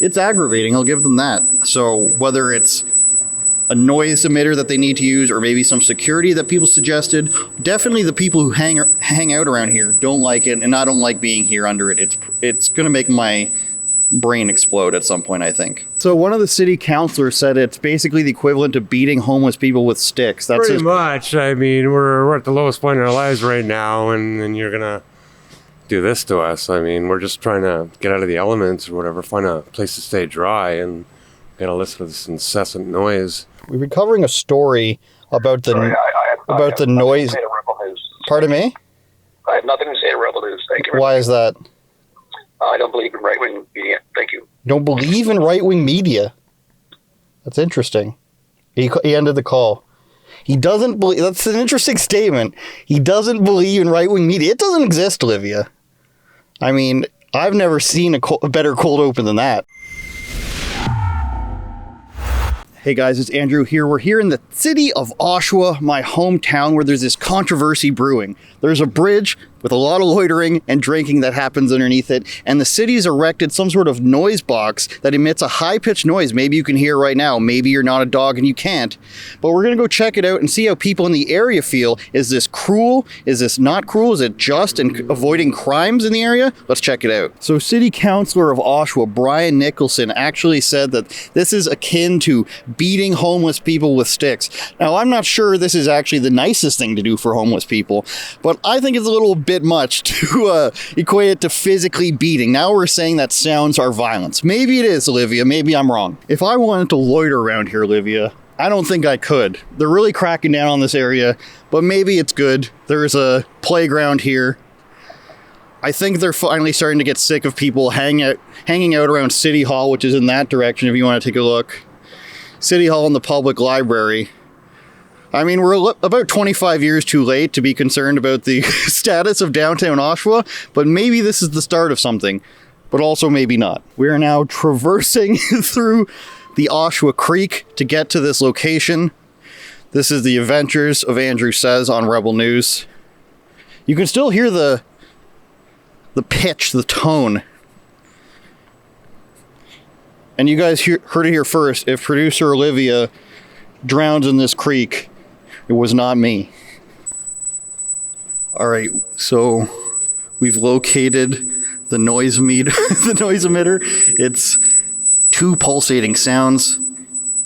it's aggravating. I'll give them that. So whether it's a noise emitter that they need to use or maybe some security that people suggested, definitely the people who hang out around here don't like it, and I don't like being here under it. It's going to make my brain explode at some point, I think. So one of the city councilors said it's basically the equivalent of beating homeless people with sticks. That's pretty much. I mean, we're at the lowest point in our lives right now, and you're gonna do this to us. I mean, we're just trying to get out of the elements or whatever, find a place to stay dry, and gotta listen to this incessant noise. We've been covering a story about the noise. Pardon me? I have nothing to say to Rebel News. Thank you. Why is that? I don't believe in right-wing media. Thank you. Don't believe in right-wing media? That's interesting. He ended the call. He doesn't believe... That's an interesting statement. He doesn't believe in right-wing media. It doesn't exist, Olivia. I mean, I've never seen a better cold open than that. Hey guys, it's Andrew here. We're here in the city of Oshawa, my hometown, where there's this controversy brewing. There's a bridge with a lot of loitering and drinking that happens underneath it, and the city's erected some sort of noise box that emits a high-pitched noise. Maybe you can hear right now. Maybe you're not a dog and you can't. But we're gonna go check it out and see how people in the area feel. Is this cruel? Is this not cruel? Is it just and avoiding crimes in the area? Let's check it out. So City Councilor of Oshawa, Brian Nicholson, actually said that this is akin to beating homeless people with sticks. Now, I'm not sure this is actually the nicest thing to do for homeless people, but I think it's a little bit much to equate it to physically beating. Now we're saying that sounds are violence. Maybe it is, Olivia. Maybe I'm wrong. If I wanted to loiter around here, Olivia, I don't think I could. They're really cracking down on this area, but maybe it's good. There's a playground here. I think they're finally starting to get sick of people hanging out around City Hall, which is in that direction if you want to take a look. City Hall and the public library. I mean, we're about 25 years too late to be concerned about the status of downtown Oshawa, but maybe this is the start of something, but also maybe not. We are now traversing through the Oshawa Creek to get to this location. This is the Adventures of Andrew Says on Rebel News. You can still hear the pitch, the tone. And you guys heard it here first. If producer Olivia drowns in this creek, it was not me. All right, so we've located the noise meter, the noise emitter. It's two pulsating sounds,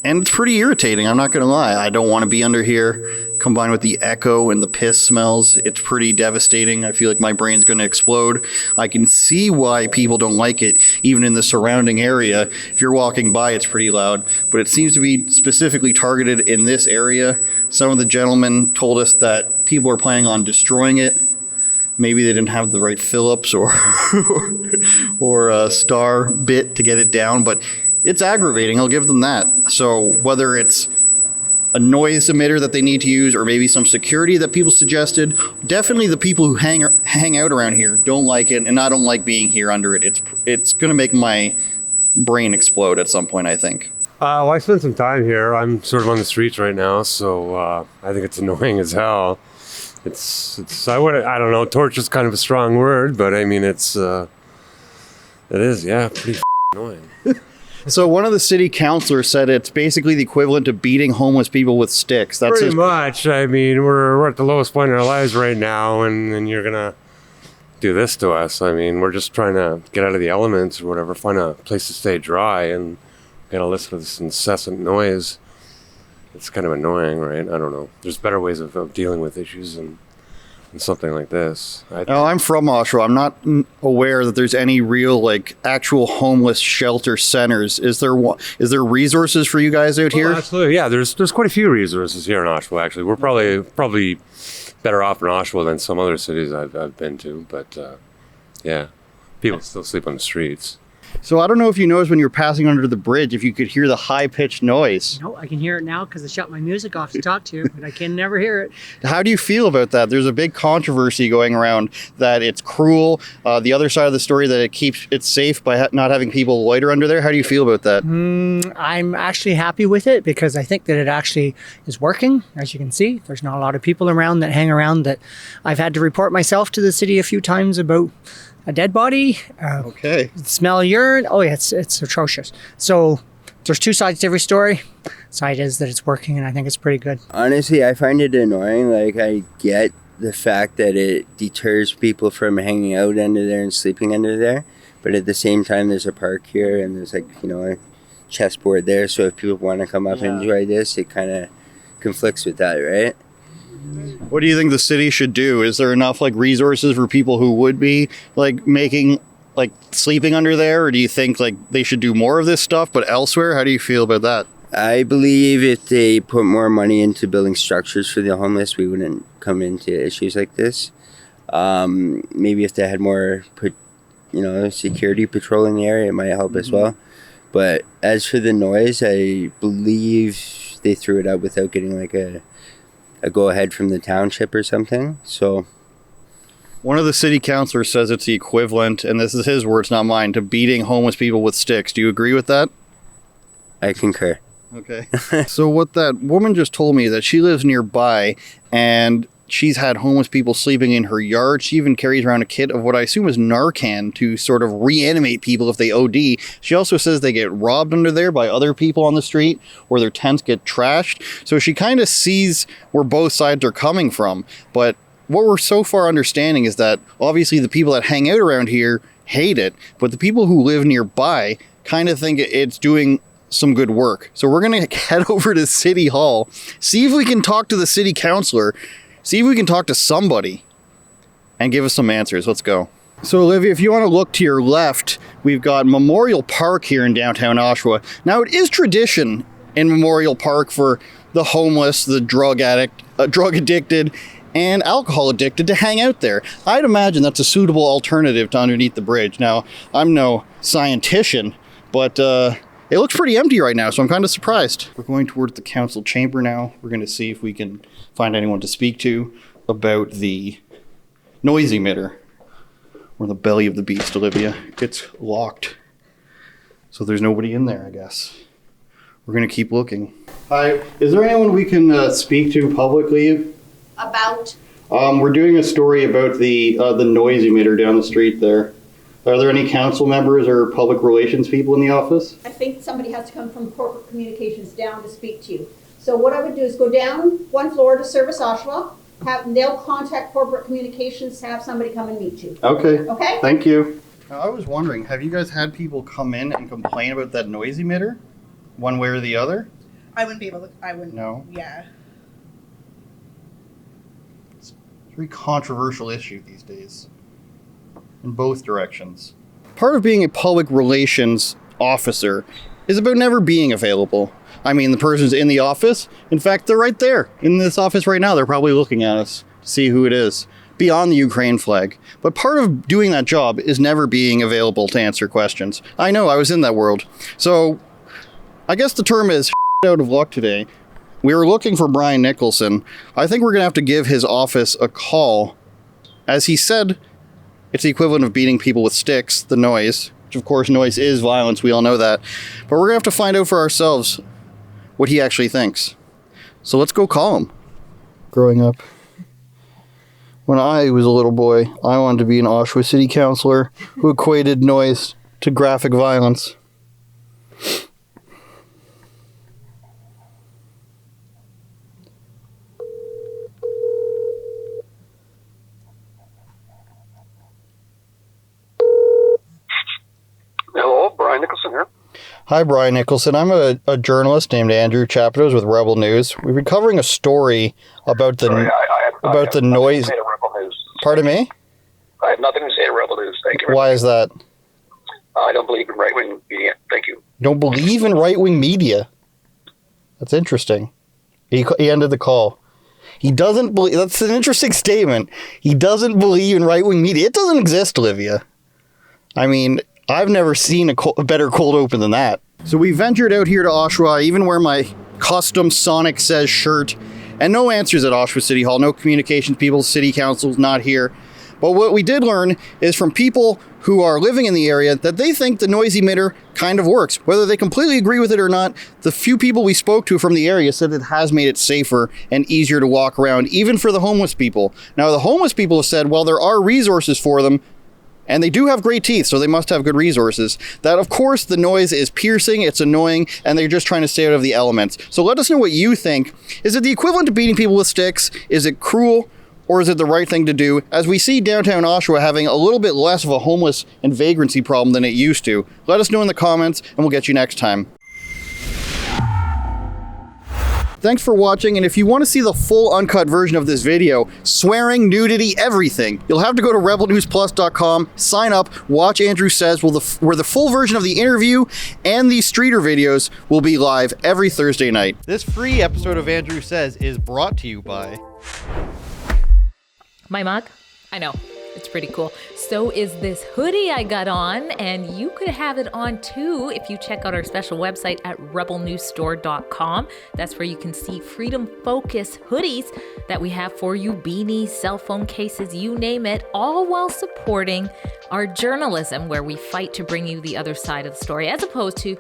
and it's pretty irritating. I'm not gonna lie. I don't want to be under here. Combined with the echo and the piss smells, it's pretty devastating. I feel like my brain's going to explode. I can see why people don't like it, even in the surrounding area. If you're walking by, it's pretty loud, but it seems to be specifically targeted in this area. Some of the gentlemen told us that people are planning on destroying it. Maybe they didn't have the right Phillips or a star bit to get it down, but it's aggravating. I'll give them that. So whether it's a noise emitter that they need to use or maybe some security that people suggested, definitely the people who hang out around here don't like it, and I don't like being here under it. It's going to make my brain explode at some point, I think. Well, I spent some time here. I'm sort of on the streets right now, so I think it's annoying as hell. I don't know, torch is kind of a strong word, but I mean, it is, yeah, pretty annoying. So one of the city councilors said it's basically the equivalent of beating homeless people with sticks. That's pretty much. I mean, we're at the lowest point in our lives right now, and you're gonna do this to us. I mean, we're just trying to get out of the elements or whatever, find a place to stay dry, and gotta listen to this incessant noise. It's kind of annoying, right? I don't know. There's better ways of dealing with issues and something like this. I'm from Oshawa. I'm not aware that there's any real, actual homeless shelter centers. Is there resources for you guys out here? Absolutely, yeah. There's quite a few resources here in Oshawa, actually. We're probably better off in Oshawa than some other cities I've been to, but yeah, people still sleep on the streets. So I don't know if you noticed when you were passing under the bridge, if you could hear the high-pitched noise. No, I can hear it now because I shut my music off to talk to you, but I can never hear it. How do you feel about that? There's a big controversy going around that it's cruel. The other side of the story that it keeps it safe by not having people loiter under there. How do you feel about that? I'm actually happy with it because I think that it actually is working. As you can see, there's not a lot of people around that hang around that I've had to report myself to the city a few times about a dead body. Okay. Smell of urine. Oh yeah, it's atrocious. So there's two sides to every story. Side is that it's working, and I think it's pretty good. Honestly, I find it annoying. Like, I get the fact that it deters people from hanging out under there and sleeping under there, but at the same time, there's a park here, and there's like, you know, a chessboard there. So if people want to come up and enjoy this, it kind of conflicts with that, right? What do you think the city should do? Is there enough like resources for people who would be like making like sleeping under there, or do you think like they should do more of this stuff but elsewhere? How do you feel about that? I believe if they put more money into building structures for the homeless, we wouldn't come into issues like this. Maybe if they had more, security patrolling the area, it might help as well. But as for the noise, I believe they threw it out without getting like a go-ahead from the township or something. So one of the city councilors says it's the equivalent, and this is his words, not mine, to beating homeless people with sticks. Do you agree with that? I concur. Okay. So what that woman just told me, that she lives nearby and she's had homeless people sleeping in her yard. She even carries around a kit of what I assume is Narcan to sort of reanimate people if they OD. She also says they get robbed under there by other people on the street, or their tents get trashed. So she kind of sees where both sides are coming from. But what we're so far understanding is that obviously the people that hang out around here hate it, but the people who live nearby kind of think it's doing some good work. So we're going to head over to City Hall, see if we can talk to the city councilor, see if we can talk to somebody and give us some answers. Let's go. So Olivia, if you want to look to your left, we've got Memorial Park here in downtown Oshawa. Now it is tradition in Memorial Park for the homeless, the drug addicted, and alcohol addicted to hang out there. I'd imagine that's a suitable alternative to underneath the bridge. Now, I'm no scientician, but it looks pretty empty right now, so I'm kind of surprised. We're going towards the council chamber now. We're going to see if we can find anyone to speak to about the noise emitter, or the belly of the beast, Olivia. It's locked, so there's nobody in there, I guess. We're going to keep looking. Hi, is there anyone we can speak to publicly? About? We're doing a story about the noise emitter down the street there. Are there any council members or public relations people in the office? I think somebody has to come from corporate communications down to speak to you. So what I would do is go down one floor to Service Oshawa. They'll contact corporate communications to have somebody come and meet you. Okay. Okay? Thank you. Now, I was wondering, have you guys had people come in and complain about that noise emitter, one way or the other? I wouldn't be able to. I wouldn't. No? Yeah. It's a very controversial issue these days, in both directions. Part of being a public relations officer is about never being available. I mean, the person's in the office. In fact, they're right there in this office right now. They're probably looking at us to see who it is, beyond the Ukraine flag. But part of doing that job is never being available to answer questions. I know, I was in that world. So I guess the term is out of luck today. We were looking for Brian Nicholson. I think we're going to have to give his office a call. As he said, it's the equivalent of beating people with sticks, the noise, which of course noise is violence, we all know that. But we're going to have to find out for ourselves what he actually thinks. So let's go call him. Growing up, when I was a little boy, I wanted to be an Oshawa city councilor who equated noise to graphic violence. Hello, Brian Nicholson here. Hi, Brian Nicholson. I'm a journalist named Andrew Chapdos with Rebel News. We've been covering a story about the noise. To Rebel News. Pardon me? I have nothing to say to Rebel News. Thank you. Why is that? I don't believe in right-wing media. Thank you. Don't believe in right-wing media. That's interesting. He ended the call. He doesn't believe. That's an interesting statement. He doesn't believe in right-wing media. It doesn't exist, Olivia. I mean, I've never seen a better cold open than that. So we ventured out here to Oshawa. I even wear my custom Sonic Says shirt. And no answers at Oshawa City Hall. No communications people. City council's not here. But what we did learn is from people who are living in the area that they think the noise emitter kind of works. Whether they completely agree with it or not, the few people we spoke to from the area said it has made it safer and easier to walk around, even for the homeless people. Now, the homeless people have said, well, there are resources for them, And they do have great teeth, so they must have good resources. That, of course, the noise is piercing, it's annoying, and they're just trying to stay out of the elements. So let us know what you think. Is it the equivalent to beating people with sticks? Is it cruel? Or is it the right thing to do? As we see downtown Oshawa having a little bit less of a homeless and vagrancy problem than it used to. Let us know in the comments, and we'll get you next time. Thanks for watching, and if you want to see the full uncut version of this video, swearing, nudity, everything, you'll have to go to rebelnewsplus.com, sign up, watch Andrew Says, where the full version of the interview and these streeter videos will be live every Thursday night. This free episode of Andrew Says is brought to you by... My mug? I know, it's pretty cool. So is this hoodie I got on, and you could have it on too if you check out our special website at rebelnewsstore.com. That's where you can see Freedom Focus hoodies that we have for you, beanies, cell phone cases, you name it, all while supporting our journalism, where we fight to bring you the other side of the story, as opposed to,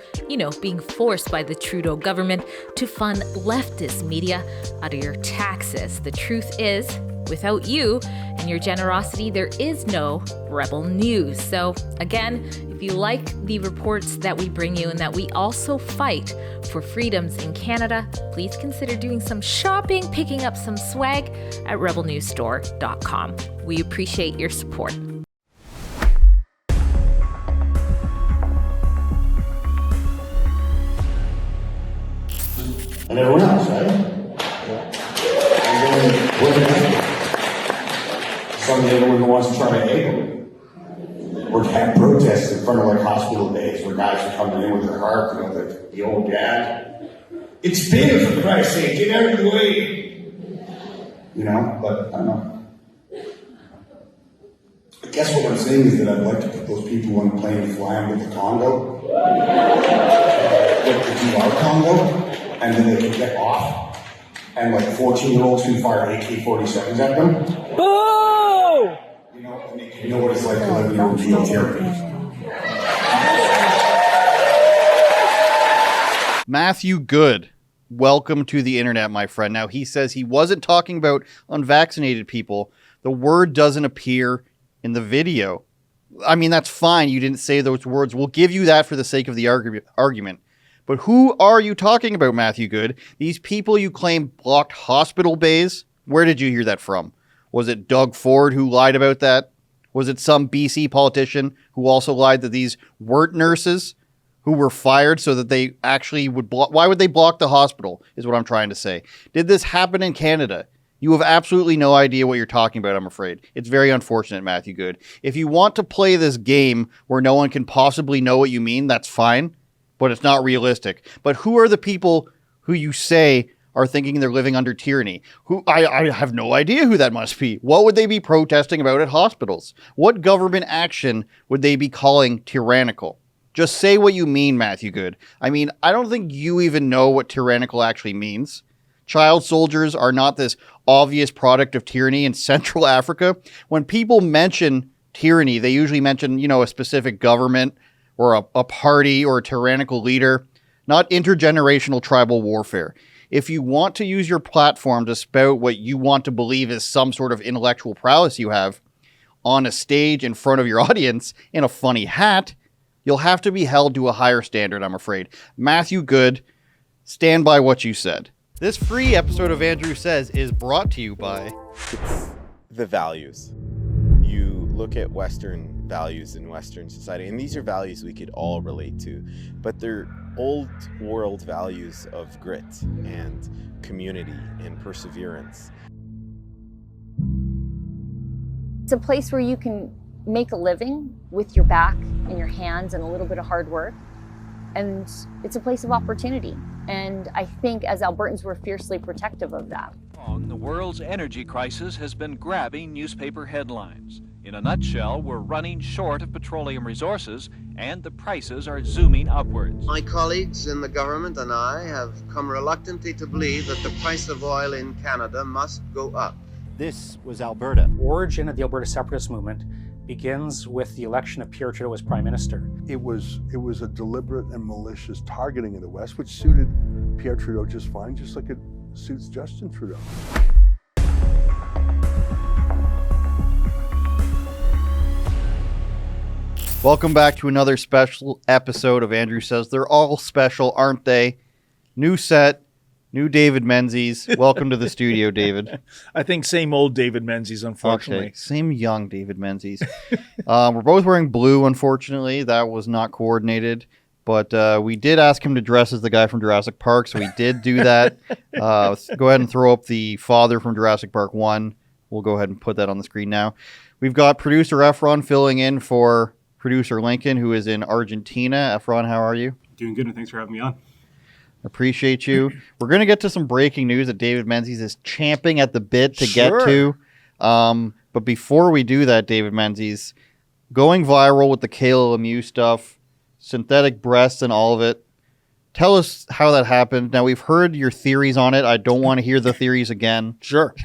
being forced by the Trudeau government to fund leftist media out of your taxes. The truth is, without you and your generosity, there is no Rebel News. So again, if you like the reports that we bring you and that we also fight for freedoms in Canada, please consider doing some shopping, picking up some swag at rebelnewsstore.com. We appreciate your support. And everyone else, right? And then what's next? Someday everyone wants to try to hate them. Or to have protests in front of hospital bays where guys are coming in with their heart, the old dad. It's big, for Christ's sake, get out of the way. But I don't know. I guess what I'm saying is that I'd like to put those people on a plane and fly them to the Congo. Like the DR Congo. And then they can get off, and 14-year-olds can fire AK-47s at them. Boo! And they can know what it's like to live in your geotherapy. Matthew Good, welcome to the internet, my friend. Now, he says he wasn't talking about unvaccinated people. The word doesn't appear in the video. I mean, that's fine. You didn't say those words. We'll give you that for the sake of the argument. But who are you talking about, Matthew Good? These people you claim blocked hospital bays? Where did you hear that from? Was it Doug Ford who lied about that? Was it some BC politician who also lied that these weren't nurses who were fired so that they actually would block? Why would they block the hospital, is what I'm trying to say. Did this happen in Canada? You have absolutely no idea what you're talking about, I'm afraid. It's very unfortunate, Matthew Good. If you want to play this game where no one can possibly know what you mean, that's fine. But it's not realistic. But who are the people who you say are thinking they're living under tyranny? Who I have no idea who that must be. What would they be protesting about at hospitals? What government action would they be calling tyrannical? Just say what you mean, Matthew Good. I mean, I don't think you even know what tyrannical actually means. Child soldiers are not this obvious product of tyranny in Central Africa. When people mention tyranny, they usually mention, a specific government or a party or a tyrannical leader, not intergenerational tribal warfare. If you want to use your platform to spout what you want to believe is some sort of intellectual prowess you have on a stage in front of your audience in a funny hat, you'll have to be held to a higher standard, I'm afraid. Matthew Good, stand by what you said. This free episode of Andrew Says is brought to you by... It's the values. You look at Western values in Western society, and these are values we could all relate to, but they're old world values of grit and community and perseverance. It's a place where you can make a living with your back and your hands and a little bit of hard work, and it's a place of opportunity. And I think as Albertans, we're fiercely protective of that. The world's energy crisis has been grabbing newspaper headlines. In a nutshell, we're running short of petroleum resources and the prices are zooming upwards. My colleagues in the government and I have come reluctantly to believe that the price of oil in Canada must go up. This was Alberta. Origin of the Alberta separatist movement begins with the election of Pierre Trudeau as Prime Minister. It was a deliberate and malicious targeting of the West, which suited Pierre Trudeau just fine, just like it suits Justin Trudeau. Welcome back to another special episode of Andrew Says. They're all special, aren't they? New set, new David Menzies. Welcome to the studio, David. I think same old David Menzies, unfortunately. Okay, same young David Menzies. We're both wearing blue, unfortunately. That was not coordinated. But we did ask him to dress as the guy from Jurassic Park, so we did do that. Go ahead and throw up the father from Jurassic Park 1. We'll go ahead and put that on the screen now. We've got producer Efron filling in for producer Lincoln, who is in Argentina. Efron, how are you? Doing good, and thanks for having me on. Appreciate you. We're going to get to some breaking news that David Menzies is champing at the bit to get to. But before we do that, David Menzies, going viral with the Kayla Lemieux stuff, synthetic breasts and all of it. Tell us how that happened. Now, we've heard your theories on it. I don't want to hear the theories again. Sure.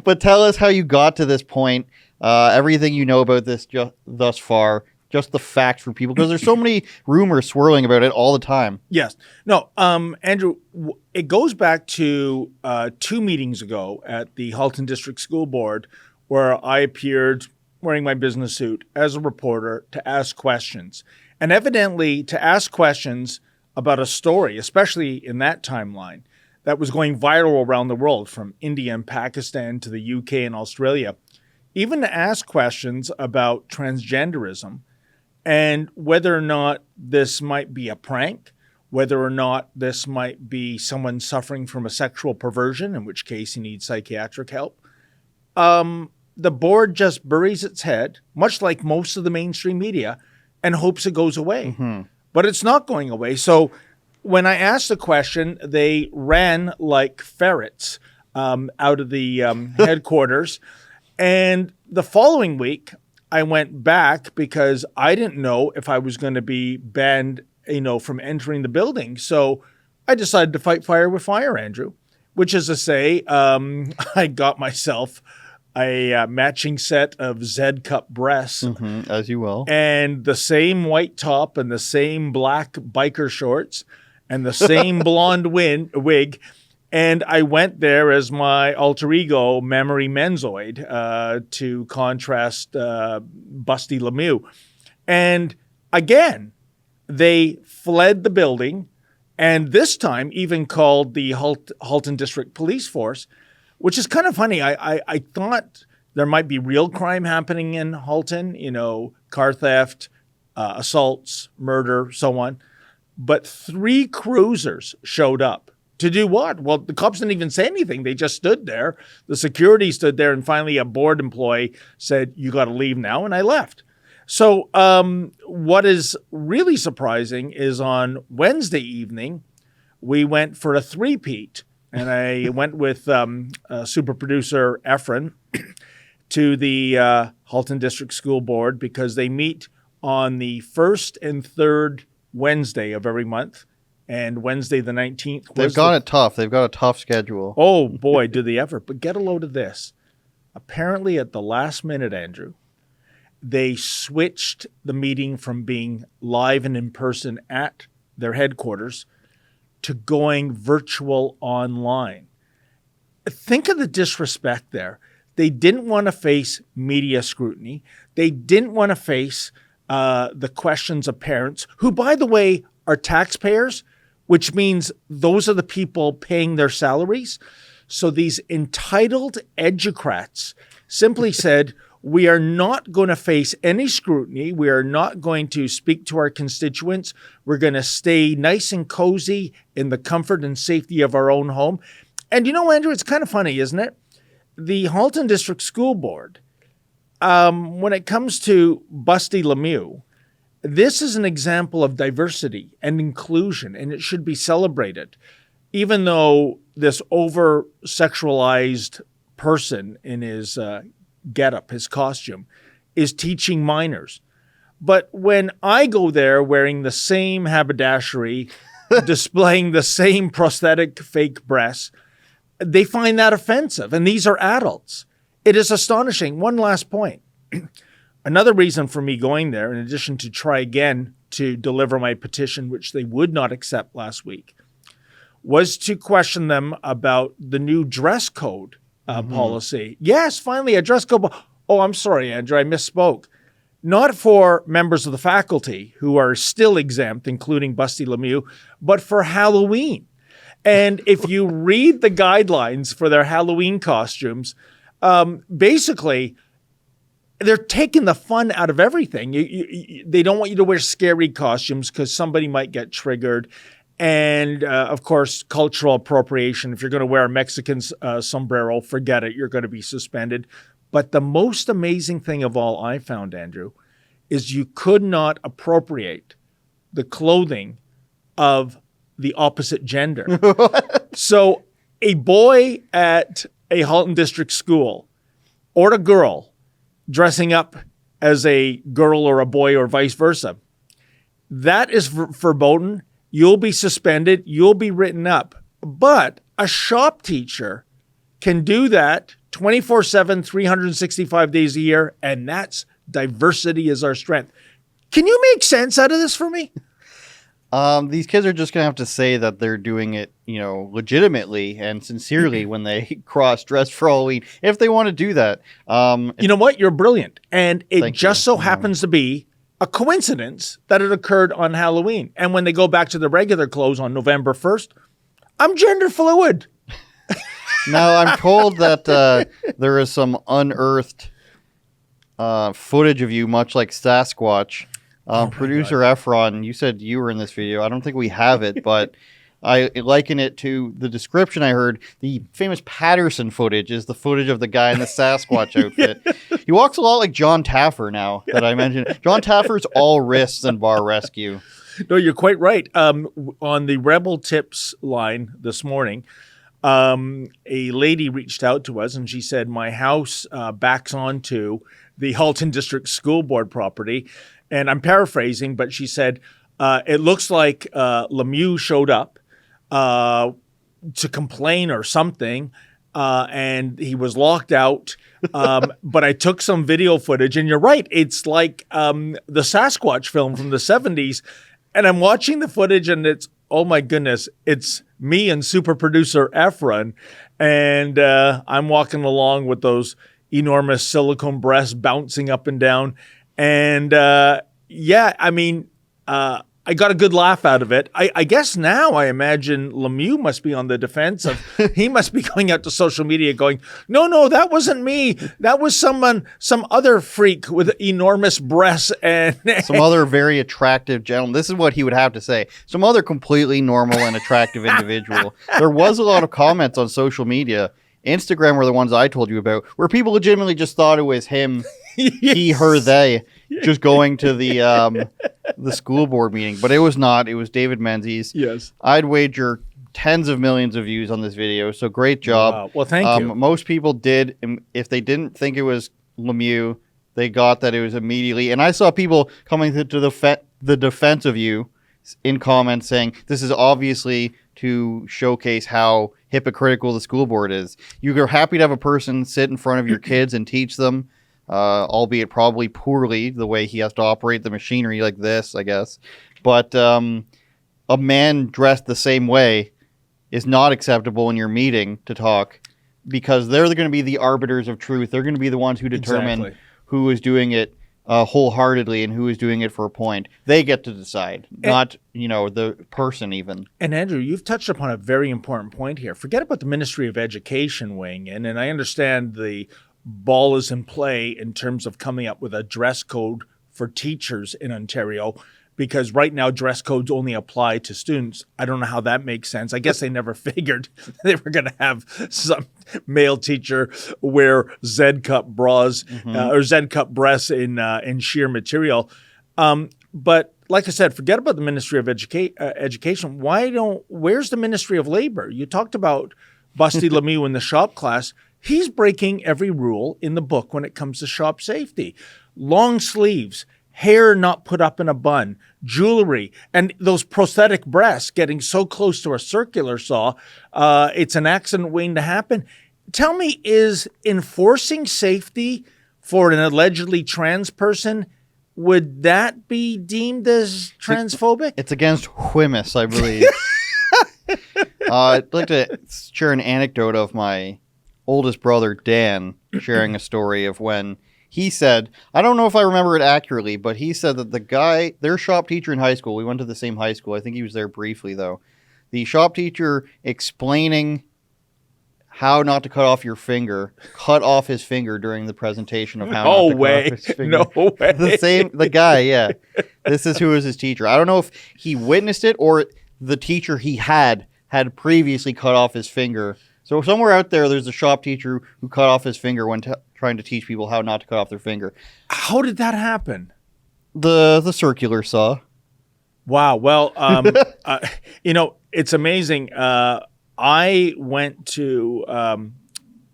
But tell us how you got to this point, everything you know about this thus far, just the facts for people, because there's so many rumors swirling about it all the time. Yes. No, Andrew, it goes back to 2 meetings ago at the Halton District School Board, where I appeared wearing my business suit as a reporter to ask questions. And evidently to ask questions about a story, especially in that timeline, that was going viral around the world, from India and Pakistan to the UK and Australia, even to ask questions about transgenderism and whether or not this might be a prank, whether or not this might be someone suffering from a sexual perversion, in which case he needs psychiatric help. The board just buries its head, much like most of the mainstream media, and hopes it goes away. Mm-hmm. But it's not going away. So when I asked the question, they ran like ferrets out of the headquarters. And the following week, I went back because I didn't know if I was going to be banned, from entering the building. So I decided to fight fire with fire, Andrew, which is to say, I got myself a matching set of Z-cup breasts. Mm-hmm, as you will. And the same white top and the same black biker shorts and the same blonde wig. And I went there as my alter ego, Memory Menzoid, to contrast Busty Lemieux. And again, they fled the building, and this time even called the Halton District Police Force, which is kind of funny. I thought there might be real crime happening in Halton, car theft, assaults, murder, so on. But 3 cruisers showed up. To do what? Well, the cops didn't even say anything. They just stood there. The security stood there, and finally a board employee said, "You got to leave now," and I left. So what is really surprising is on Wednesday evening, we went for a 3-peat, and I went with super producer Efron to the Halton District School Board because they meet on the 1st and 3rd Wednesday of every month. And Wednesday the 19th. They've got it tough. They've got a tough schedule. Oh, boy, do they ever. But get a load of this. Apparently at the last minute, Andrew, they switched the meeting from being live and in person at their headquarters to going virtual online. Think of the disrespect there. They didn't want to face media scrutiny. They didn't want to face the questions of parents, who, by the way, are taxpayers, which means those are the people paying their salaries. So these entitled educrats simply said, we are not going to face any scrutiny. We are not going to speak to our constituents. We're going to stay nice and cozy in the comfort and safety of our own home. And Andrew, it's kind of funny, isn't it? The Halton District School Board, when it comes to Busty Lemieux, this is an example of diversity and inclusion, and it should be celebrated, even though this over-sexualized person in his getup, his costume, is teaching minors. But when I go there wearing the same haberdashery, displaying the same prosthetic fake breasts, they find that offensive, and these are adults. It is astonishing. One last point. Another reason for me going there, in addition to try again to deliver my petition, which they would not accept last week, was to question them about the new dress code policy. Yes, finally a dress code. Oh, I'm sorry, Andrew, I misspoke. not for members of the faculty who are still exempt, including Busty Lemieux, but for Halloween. And if you read the guidelines for their Halloween costumes, basically, they're taking the fun out of everything. They don't want you to wear scary costumes because somebody might get triggered. And, of course, cultural appropriation. If you're going to wear a Mexican sombrero, forget it. You're going to be suspended. But the most amazing thing of all I found, Andrew, is you could not appropriate the clothing of the opposite gender. So a boy at a Halton District school or a girl dressing up as a girl or a boy or vice versa, that is verboten. You'll be suspended. You'll be written up. But a shop teacher can do that 24/7, 365 days a year, and that's diversity is our strength. Can you make sense out of this for me? These kids are just going to have to say that they're doing it, legitimately and sincerely when they cross-dress for Halloween, if they want to do that. You know what? You're brilliant. And it just so happens to be a coincidence that it occurred on Halloween. And when they go back to the regular clothes on November 1st, I'm gender fluid. Now, I'm told that there is some unearthed footage of you, much like Sasquatch. Producer Efron, you said you were in this video. I don't think we have it, but I liken it to the description I heard. The famous Patterson footage is the footage of the guy in the Sasquatch outfit. He walks a lot like John Taffer now that I mentioned. John Taffer's all wrists and bar rescue. No, you're quite right. On the Rebel Tips line this morning, a lady reached out to us and she said, my house backs onto the Halton District School Board property. And I'm paraphrasing, but she said, it looks like Lemieux showed up to complain or something, and he was locked out. But I took some video footage, and you're right. It's like the Sasquatch film from the 70s. And I'm watching the footage, and it's, oh my goodness, it's me and super producer Efron. And I'm walking along with those enormous silicone breasts bouncing up and down. And I got a good laugh out of it. I guess now I imagine Lemieux must be on the defense of, he must be going out to social media going, no, that wasn't me. That was some other freak with enormous breasts and some other very attractive gentleman. This is what he would have to say. Some other completely normal and attractive individual. There was a lot of comments on social media. Instagram were the ones I told you about, where people legitimately just thought it was him, he, her, they, just going to the school board meeting. But it was not. It was David Menzies. Yes. I'd wager tens of millions of views on this video. So great job. Wow. Well, thank you. Most people did. If they didn't think it was Lemieux, they got that it was immediately. And I saw people coming to the defense of you in comments saying this is obviously to showcase how hypocritical the school board is. You're happy to have a person sit in front of your kids and teach them, albeit probably poorly, the way he has to operate the machinery like this, I guess. But a man dressed the same way is not acceptable in your meeting to talk, because they're going to be the arbiters of truth. They're going to be the ones who determine who is doing it wholeheartedly and who is doing it for a point. They get to decide, not the person even. And Andrew, you've touched upon a very important point here. Forget about the Ministry of Education weighing in, and I understand the ball is in play in terms of coming up with a dress code for teachers in Ontario, because right now dress codes only apply to students. I don't know how that makes sense. I guess they never figured they were going to have some male teacher wear Z-cup bras or Z-cup breasts in sheer material. But like I said, forget about the Ministry of Education. Where's the Ministry of Labor? You talked about Busty Lemieux in the shop class. He's breaking every rule in the book when it comes to shop safety. Long sleeves, hair not put up in a bun, jewelry, and those prosthetic breasts getting so close to a circular saw, it's an accident waiting to happen. Tell me, is enforcing safety for an allegedly trans person, would that be deemed as transphobic? It's against Whymus, I believe. I'd like to share an anecdote of my oldest brother, Dan, sharing a story of when he said, I don't know if I remember it accurately, but he said that the guy, their shop teacher in high school, we went to the same high school. I think he was there briefly, though. The shop teacher explaining how not to cut off your finger, cut off his finger during the presentation of how not to cut off his finger. No way. The guy, yeah. This is who was his teacher. I don't know if he witnessed it or the teacher he had previously cut off his finger. So somewhere out there's a shop teacher who cut off his finger when trying to teach people how not to cut off their finger. How did that happen? The circular saw. Wow. Well, it's amazing. I went to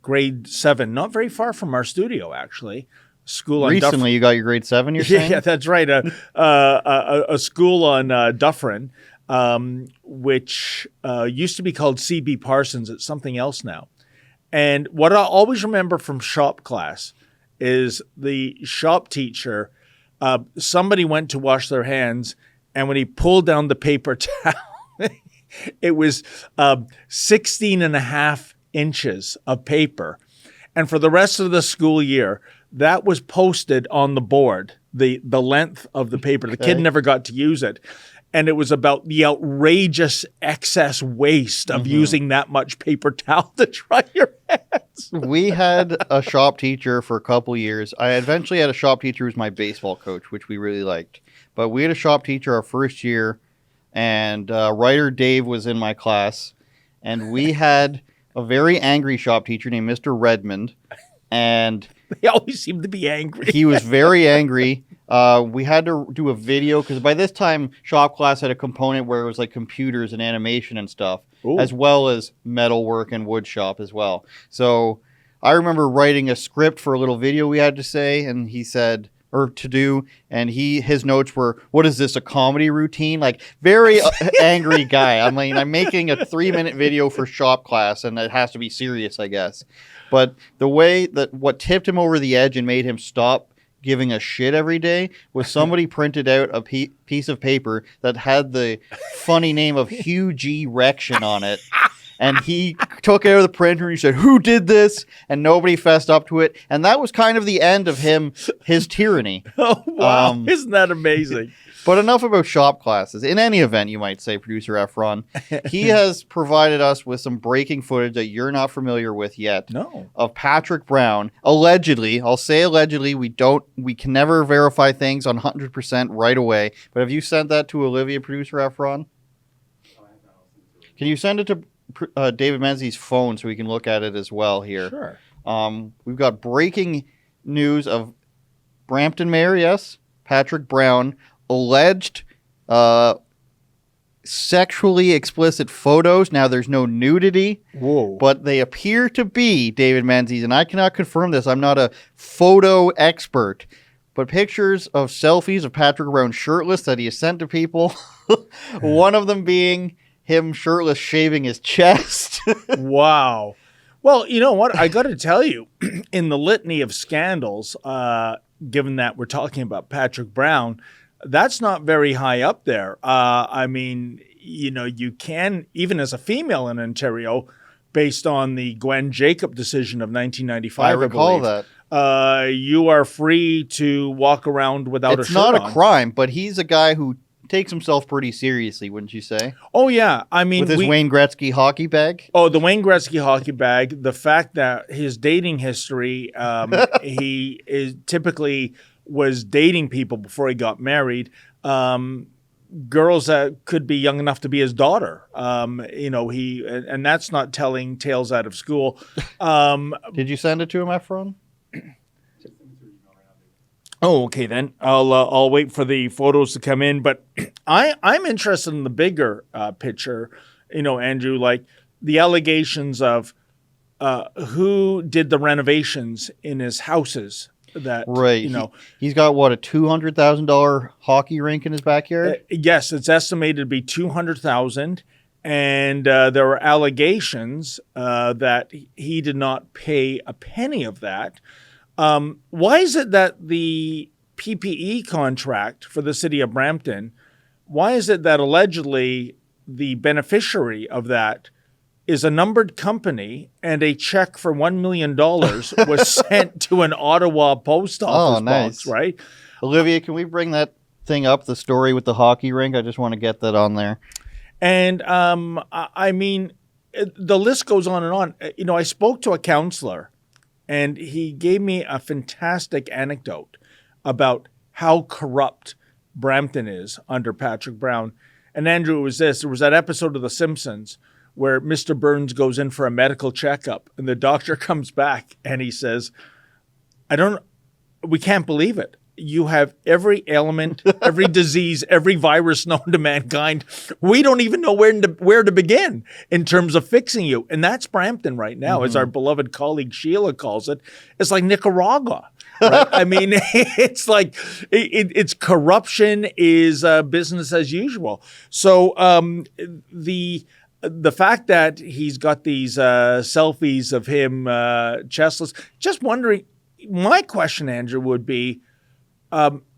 grade 7, not very far from our studio, actually. School on Recently, you got your grade 7, you're saying? Yeah, that's right. A school on Dufferin, which used to be called C.B. Parsons. It's something else now. And what I always remember from shop class is the shop teacher, somebody went to wash their hands, and when he pulled down the paper towel, it was 16 and a half inches of paper. And for the rest of the school year, that was posted on the board, the length of the paper. The kid never got to use it. And it was about the outrageous excess waste of using that much paper towel to dry your hands. We had a shop teacher for a couple years. I eventually had a shop teacher who was my baseball coach, which we really liked. But we had a shop teacher our first year, and writer Dave was in my class. And we had a very angry shop teacher named Mr. Redmond. And they always seem to be angry. He was very angry. We had to do a video because by this time, shop class had a component where it was like computers and animation and stuff, as well as metalwork and wood shop as well. So I remember writing a script for a little video we had to say, and he said, or to do, and his notes were, what is this, a comedy routine? Like, very angry guy. I mean, I'm making a 3-minute video for shop class, and it has to be serious, I guess. But the way that what tipped him over the edge and made him stop giving a shit every day was somebody printed out a piece of paper that had the funny name of Hugh G. Rection on it. And he took it out of the printer and he said, who did this? And nobody fessed up to it. And that was kind of the end of his tyranny. Oh, wow. Isn't that amazing? But enough about shop classes. In any event, you might say, Producer Efron, he has provided us with some breaking footage that you're not familiar with yet. No. Of Patrick Brown, allegedly. I'll say allegedly. We can never verify things on 100% right away. But have you sent that to Olivia, Producer Efron? Can you send it to David Menzies' phone so we can look at it as well here? Sure. We've got breaking news of Brampton Mayor, yes, Patrick Brown, alleged sexually explicit photos. Now, there's no nudity, but they appear to be, David Menzies, and I cannot confirm this. I'm not a photo expert, but pictures of selfies of Patrick Brown shirtless that he has sent to people. One of them being him shirtless shaving his chest. Wow. Well, you know what? I got to tell you, in the litany of scandals, given that we're talking about Patrick Brown, that's not very high up there. I mean, you can, even as a female in Ontario, based on the Gwen Jacob decision of 1995, I recall that. You are free to walk around without a shirt on. It's not a crime, but he's a guy who takes himself pretty seriously, wouldn't you say? Oh, yeah. I mean, with his Wayne Gretzky hockey bag? Oh, the Wayne Gretzky hockey bag. The fact that his dating history, he typically was dating people before he got married. Girls that could be young enough to be his daughter. And that's not telling tales out of school. Did you send it to him, Efron? Oh, okay then. I'll wait for the photos to come in. But I'm interested in the bigger picture, Andrew, like the allegations of who did the renovations in his houses. That right, he's got what, a $200,000 hockey rink in his backyard? Yes, it's estimated to be $200,000, and there were allegations that he did not pay a penny of that. Why is it that the PPE contract for the city of Brampton, why is it that allegedly the beneficiary of that is a numbered company, and a check for $1 million was sent to an Ottawa post office box, right? Olivia, can we bring that thing up, the story with the hockey rink? I just want to get that on there. And I mean, the list goes on and on. You know, I spoke to a counselor, and he gave me a fantastic anecdote about how corrupt Brampton is under Patrick Brown. And Andrew, it was this. There was that episode of The Simpsons where Mr. Burns goes in for a medical checkup, and the doctor comes back and he says, we can't believe it. You have every ailment, every disease, every virus known to mankind. We don't even know where to begin in terms of fixing you. And that's Brampton right now, as our beloved colleague Sheila calls it. It's like Nicaragua. Right? I mean, it's like it's corruption is business as usual. So the fact that he's got these selfies of him chestless, just wondering, my question, Andrew, would be,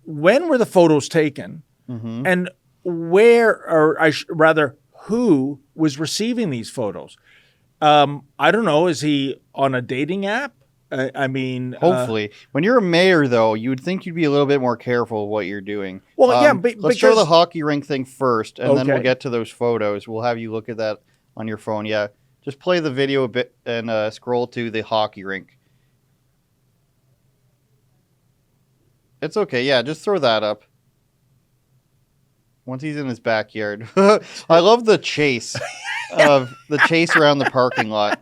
when were the photos taken, and where, or rather, who was receiving these photos? I don't know. Is he on a dating app? I mean, hopefully. When you're a mayor, though, you would think you'd be a little bit more careful of what you're doing. Well, yeah, let's show the hockey rink thing first, and then we'll get to those photos. We'll have you look at that on your phone. Yeah, just play the video a bit and scroll to the hockey rink. It's okay. Yeah, just throw that up. Once he's in his backyard. I love the chase around the parking lot.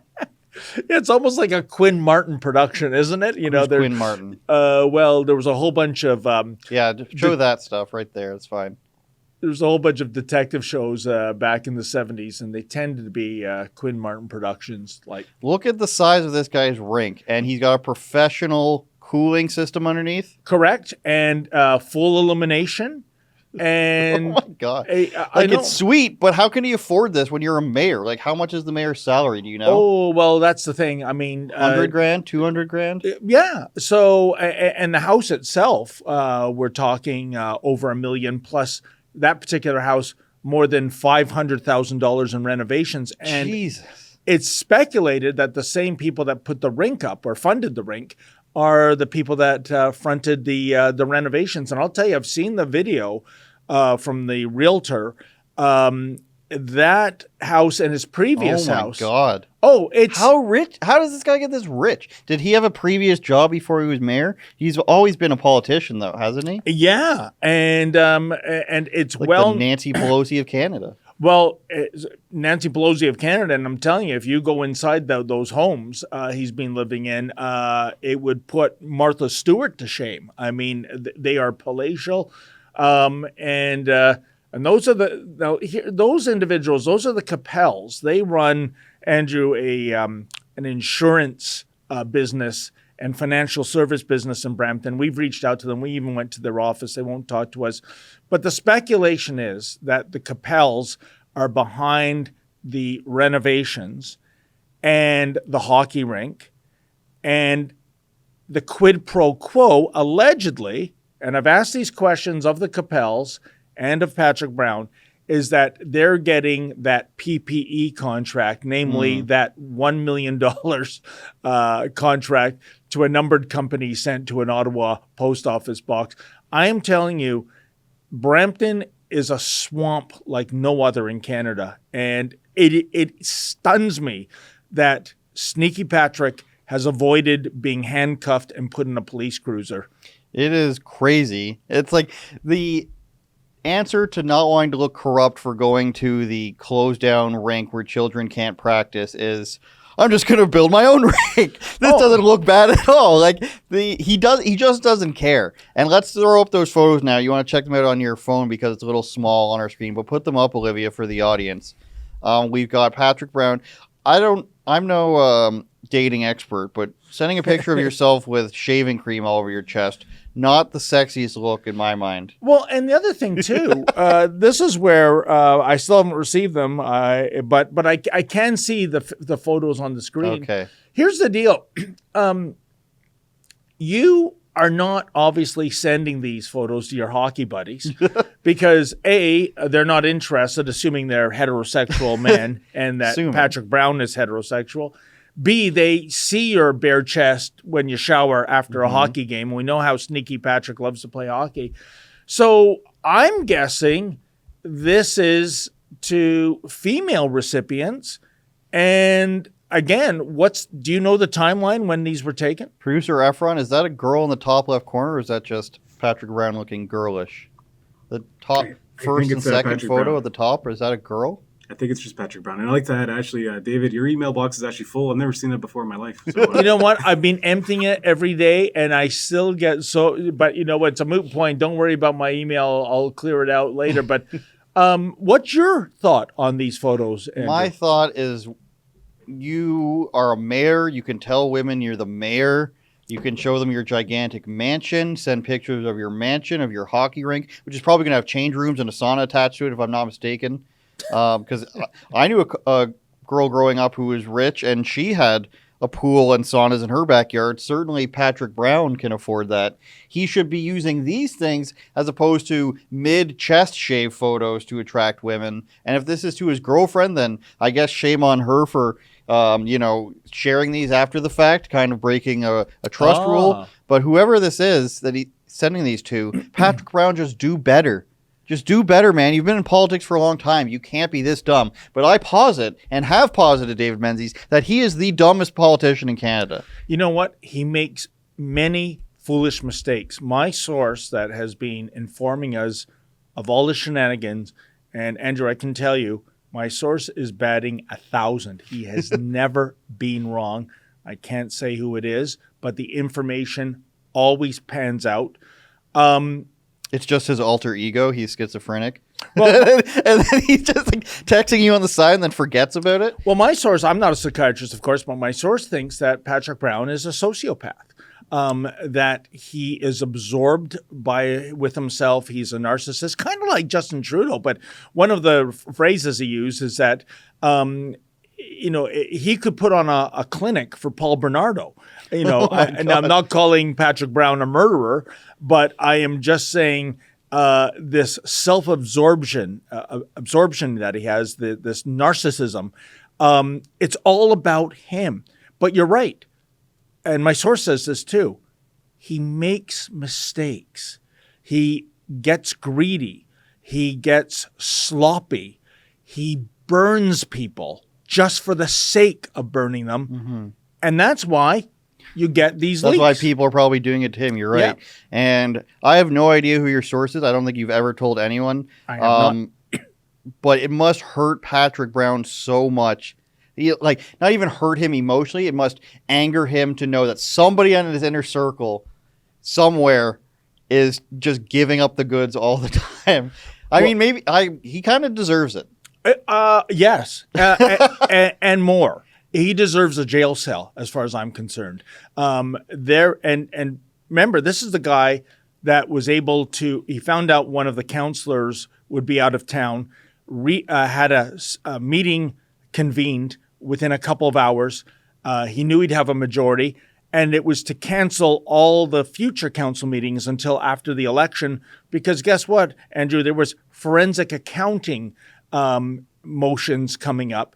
It's almost like a Quinn Martin production, isn't it? You know, Quinn Martin. Well, there was a whole bunch of show that stuff right there. It's fine. There's a whole bunch of detective shows back in the 70s, and they tended to be Quinn Martin productions. Like, look at the size of this guy's rink, and he's got a professional cooling system underneath. Correct, and full illumination. And oh my God, it's sweet, but how can he afford this when you're a mayor? Like, how much is the mayor's salary? Do you know? Oh, well, that's the thing. I mean, $100,000, $200,000. Yeah. So, and the house itself, we're talking over $1 million plus. That particular house, more than $500,000 in renovations. And Jesus, it's speculated that the same people that put the rink up or funded the rink are the people that fronted the renovations. And I'll tell you, I've seen the video from the realtor. That house and his previous house. Oh, my God. Oh, it's... How rich? How does this guy get this rich? Did he have a previous job before he was mayor? He's always been a politician, though, hasn't he? Yeah, and it's like the Nancy Pelosi of Canada. Well, Nancy Pelosi of Canada, and I'm telling you, if you go inside those homes he's been living in, it would put Martha Stewart to shame. I mean, they are palatial, and those are those individuals. Those are the Capels. They run, Andrew, an insurance business and financial service business in Brampton. We've reached out to them. We even went to their office. They won't talk to us. But the speculation is that the Capels are behind the renovations and the hockey rink and the quid pro quo, allegedly, and I've asked these questions of the Capels and of Patrick Brown, is that they're getting that PPE contract, namely that $1 million contract to a numbered company sent to an Ottawa post office box. I am telling you, Brampton is a swamp like no other in Canada. And it stuns me that Sneaky Patrick has avoided being handcuffed and put in a police cruiser. It is crazy. It's like the answer to not wanting to look corrupt for going to the closed down rink where children can't practice is, I'm just going to build my own rink. This doesn't look bad at all. Like he just doesn't care. And let's throw up those photos now. You want to check them out on your phone because it's a little small on our screen, but put them up, Olivia, for the audience. We've got Patrick Brown. I'm no dating expert, but sending a picture of yourself with shaving cream all over your chest, not the sexiest look in my mind. Well, and the other thing too, this is where I still haven't received them, but I can see the photos on the screen. Okay. Here's the deal: you are not obviously sending these photos to your hockey buddies because A, they're not interested, assuming they're heterosexual men and that Patrick Brown is heterosexual. B, they see your bare chest when you shower after a hockey game. We know how sneaky Patrick loves to play hockey. So I'm guessing this is to female recipients. And again, do you know the timeline when these were taken? Producer Efron, is that a girl in the top left corner, or is that just Patrick Brown looking girlish? The top first and second Patrick photo Brown. at the top, or is that a girl? I think it's just Patrick Brown. And I like to add, actually, David, your email box is actually full. I've never seen that before in my life. So, You know what? I've been emptying it every day, and I still get but you know what? It's a moot point. Don't worry about my email. I'll clear it out later. But what's your thought on these photos, Andrew? My thought is you are a mayor. You can tell women you're the mayor. You can show them your gigantic mansion, send pictures of your mansion, of your hockey rink, which is probably going to have change rooms and a sauna attached to it, if I'm not mistaken. Because I knew a girl growing up who was rich, and she had a pool and saunas in her backyard. Certainly Patrick Brown can afford that. He should be using these things as opposed to mid-chest shave photos to attract women. And if this is to his girlfriend, then I guess shame on her for sharing these after the fact, kind of breaking a trust rule. But whoever this is that he's sending these to, Patrick Brown, just do better. Just do better, man. You've been in politics for a long time. You can't be this dumb. But I posit, and have posited, David Menzies, that he is the dumbest politician in Canada. You know what? He makes many foolish mistakes. My source that has been informing us of all the shenanigans, and Andrew, I can tell you, my source is batting 1,000. He has never been wrong. I can't say who it is, but the information always pans out. It's just his alter ego. He's schizophrenic. Well, and then he's just like texting you on the side and then forgets about it. Well, my source, I'm not a psychiatrist, of course, but my source thinks that Patrick Brown is a sociopath. That he is absorbed with himself. He's a narcissist, kind of like Justin Trudeau. But one of the phrases he used is that, he could put on a clinic for Paul Bernardo. And I'm not calling Patrick Brown a murderer, but I am just saying this self-absorption that he has, this narcissism, it's all about him. But you're right. And my source says this too. He makes mistakes. He gets greedy. He gets sloppy. He burns people just for the sake of burning them. Mm-hmm. And that's why you get these leaks. That's why people are probably doing it to him. You're right. Yeah. And I have no idea who your source is. I don't think you've ever told anyone. I have not. But it must hurt Patrick Brown so much. Not even hurt him emotionally. It must anger him to know that somebody in his inner circle somewhere is just giving up the goods all the time. He kind of deserves it. Yes. And more. He deserves a jail cell, as far as I'm concerned. And remember, this is the guy that was able to. He found out one of the counselors would be out of town. Had a meeting convened within a couple of hours. He knew he'd have a majority, and it was to cancel all the future council meetings until after the election. Because guess what, Andrew? There was forensic accounting motions coming up.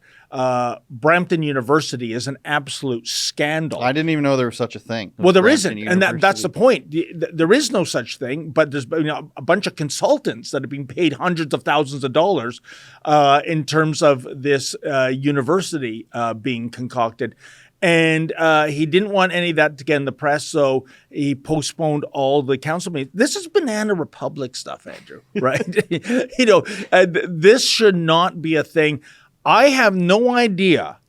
Brampton University is an absolute scandal. I didn't even know there was such a thing. Well, there isn't, and that's the point. There is no such thing, but there's a bunch of consultants that have been paid hundreds of thousands of dollars in terms of this university being concocted. And he didn't want any of that to get in the press, so he postponed all the council meetings. This is Banana Republic stuff, Andrew, right? This should not be a thing. I have no idea,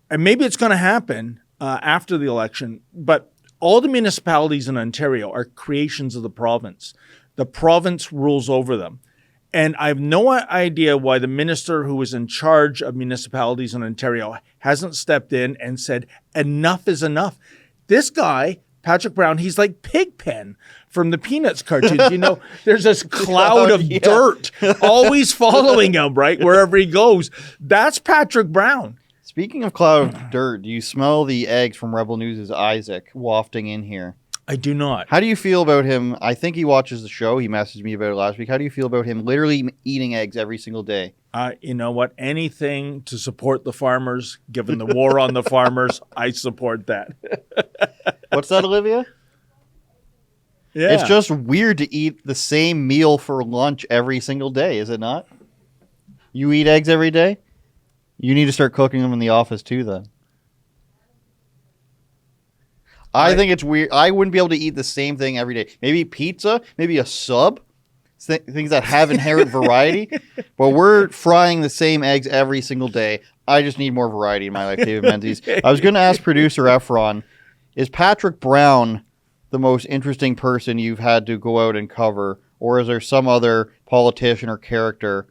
and maybe it's going to happen after the election, but all the municipalities in Ontario are creations of the province. The province rules over them. And I have no idea why the minister who is in charge of municipalities in Ontario hasn't stepped in and said, enough is enough. This guy, Patrick Brown, he's like Pigpen from the Peanuts cartoons. There's this cloud of dirt always following him, right? Wherever he goes. That's Patrick Brown. Speaking of cloud of dirt, do you smell the eggs from Rebel News' Isaac wafting in here? I do not. How do you feel about him? I think he watches the show. He messaged me about it last week. How do you feel about him literally eating eggs every single day? You know what? Anything to support the farmers, given the war on the farmers, I support that. What's that, Olivia? Yeah. It's just weird to eat the same meal for lunch every single day, is it not? You eat eggs every day? You need to start cooking them in the office too, then. I think it's weird. I wouldn't be able to eat the same thing every day. Maybe pizza, maybe a sub, things that have inherent variety. But we're frying the same eggs every single day. I just need more variety in my life, David Menzies. I was going to ask producer Efron, is Patrick Brown the most interesting person you've had to go out and cover, or is there some other politician or character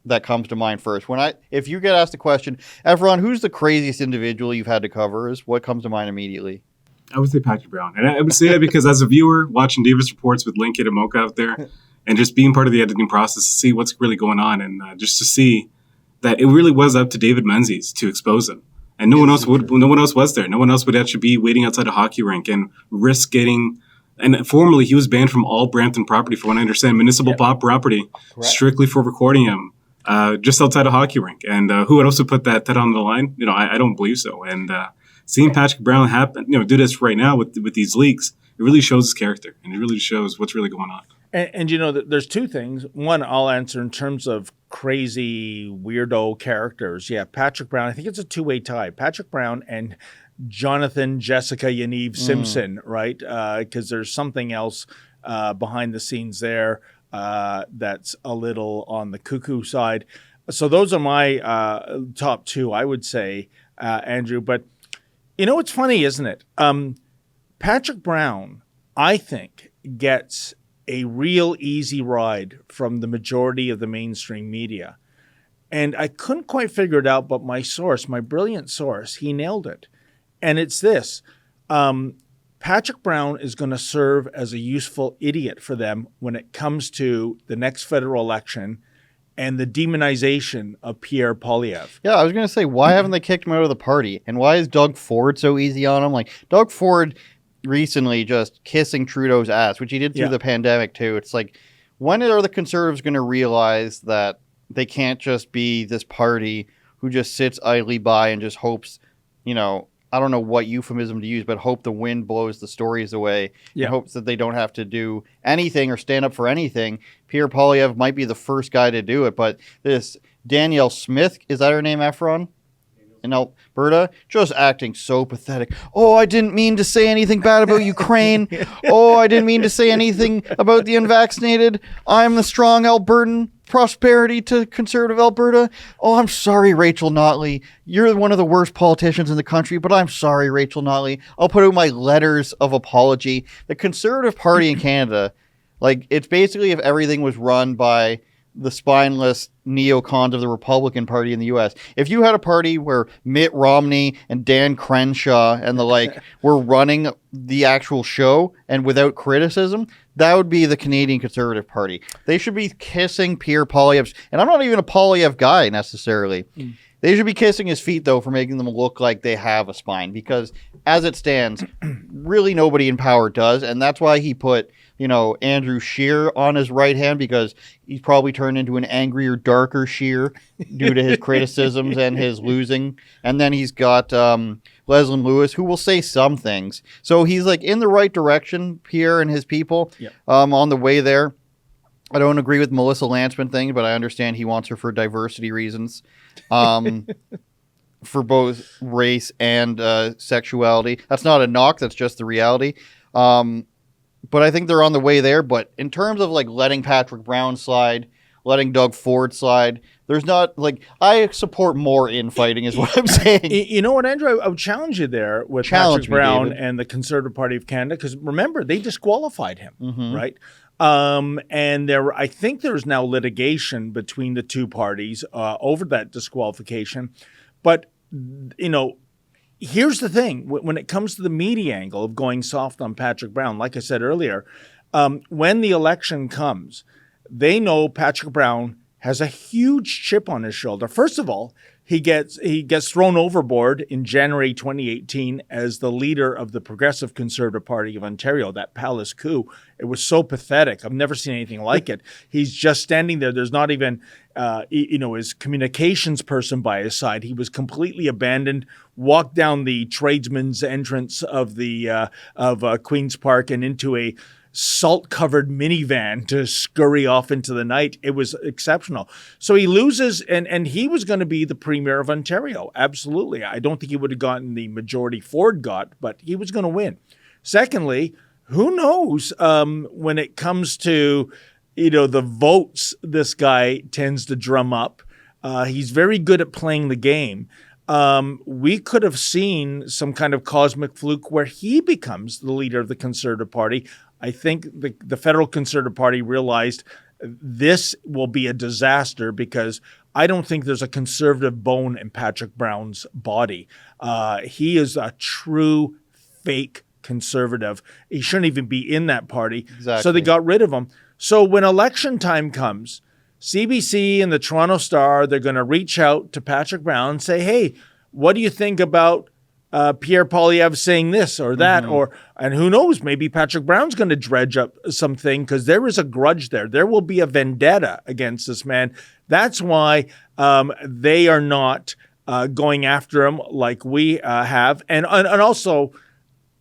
that comes to mind first? If you get asked the question, Efron, who's the craziest individual you've had to cover, is what comes to mind immediately? I would say Patrick Brown. And I would say that because as a viewer, watching Davis Reports with Linkit and Mocha out there, and just being part of the editing process to see what's really going on, and just to see that it really was up to David Menzies to expose him. And no one else was there. No one else would actually be waiting outside a hockey rink and risk getting. And formerly, he was banned from all Brampton property, from what I understand, municipal property, strictly for recording him just outside a hockey rink. And who else would put that on the line? I don't believe so. And seeing Patrick Brown do this right now with these leaks, it really shows his character, and it really shows what's really going on. And there's two things. One, I'll answer in terms of crazy weirdo characters. Yeah, Patrick Brown. I think it's a two-way tie. Patrick Brown and Jonathan Jessica Yaniv Simpson, right? Because there's something else behind the scenes there that's a little on the cuckoo side. So those are my top two, I would say, Andrew. But it's funny, isn't it? Patrick Brown, I think, gets a real easy ride from the majority of the mainstream media. And I couldn't quite figure it out, but my brilliant source, he nailed it. And it's this. Patrick Brown is going to serve as a useful idiot for them when it comes to the next federal election and the demonization of Pierre Poilievre. Yeah, I was going to say, why haven't they kicked him out of the party? And why is Doug Ford so easy on him? Like, Doug Ford recently just kissing Trudeau's ass, which he did through the pandemic too. It's like, when are the Conservatives going to realize that they can't just be this party who just sits idly by and just hopes, I don't know what euphemism to use, but hope the wind blows the stories away and hopes that they don't have to do anything or stand up for anything. Pierre Poilievre might be the first guy to do it, but this Danielle Smith, is that her name, Efron? In Alberta, just acting so pathetic. Oh, I didn't mean to say anything bad about Ukraine. Oh, I didn't mean to say anything about the unvaccinated. I'm the strong Albertan. Prosperity to conservative Alberta. Oh, I'm sorry, Rachel Notley. You're one of the worst politicians in the country, but I'm sorry, Rachel Notley. I'll put out my letters of apology. The Conservative Party in Canada, it's basically if everything was run by the spineless neocons of the Republican Party in the U.S. If you had a party where Mitt Romney and Dan Crenshaw and the like were running the actual show and without criticism, that would be the Canadian Conservative Party. They should be kissing Pierre Poilievre's, and I'm not even a Poilievre guy necessarily. They should be kissing his feet, though, for making them look like they have a spine, because as it stands, really nobody in power does, and that's why he put Andrew Scheer on his right hand, because he's probably turned into an angrier, darker Scheer due to his criticisms and his losing. And then he's got Leslie Lewis, who will say some things. So he's in the right direction, Pierre and his people, on the way there. I don't agree with Melissa Lantsman thing, but I understand he wants her for diversity reasons, for both race and sexuality. That's not a knock. That's just the reality. But I think they're on the way there. But in terms of letting Patrick Brown slide, letting Doug Ford slide, there's not I support more infighting is what I'm saying. You know what, Andrew? I would challenge you there with Patrick Brown and the Conservative Party of Canada, because remember, they disqualified him, right? And I think there's now litigation between the two parties over that disqualification. But, here's the thing. When it comes to the media angle of going soft on Patrick Brown, like I said earlier, when the election comes, they know Patrick Brown has a huge chip on his shoulder. First of all, he gets thrown overboard in January 2018 as the leader of the Progressive Conservative Party of Ontario, that palace coup. It was so pathetic. I've never seen anything like it. He's just standing there. There's not even, his communications person by his side. He was completely abandoned, walked down the tradesman's entrance of Queen's Park and into a salt-covered minivan to scurry off into the night. It was exceptional. So he loses, and he was going to be the Premier of Ontario. Absolutely. I don't think he would have gotten the majority Ford got, but he was going to win. Secondly, who knows when it comes to, the votes this guy tends to drum up. He's very good at playing the game. We could have seen some kind of cosmic fluke where he becomes the leader of the Conservative Party. I think the federal Conservative Party realized this will be a disaster because I don't think there's a conservative bone in Patrick Brown's body. He is a true fake conservative. He shouldn't even be in that party. Exactly. So they got rid of him. So when election time comes, CBC and the Toronto Star, they're going to reach out to Patrick Brown and say, hey, what do you think about Pierre Poilievre saying this or that? And who knows, maybe Patrick Brown's going to dredge up something because there is a grudge there. There will be a vendetta against this man. That's why they are not going after him like we have. And also